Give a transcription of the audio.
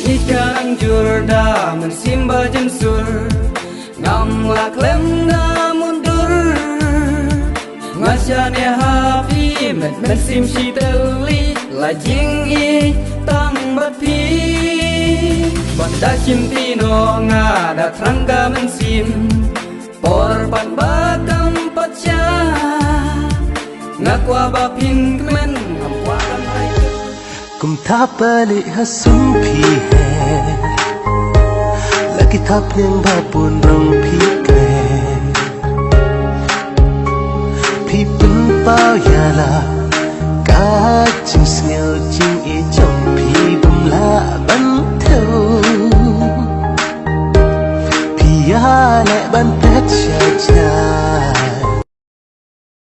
Ikarang jurda mensimba jensur ngamlak lem mundur ngasyane hafi mensim shiteli lajing i tambat pi banda cimpino ngada trangga mensim porpan bakam pacha ngakwa bapin kemen ngampakan hai kum thap balik hasum pi hai lagi thap yang bapun rong pi kren pi pen pao ya la ka ching snel ching e chong pi bum la ban thâu pi ya le ban pet cha cha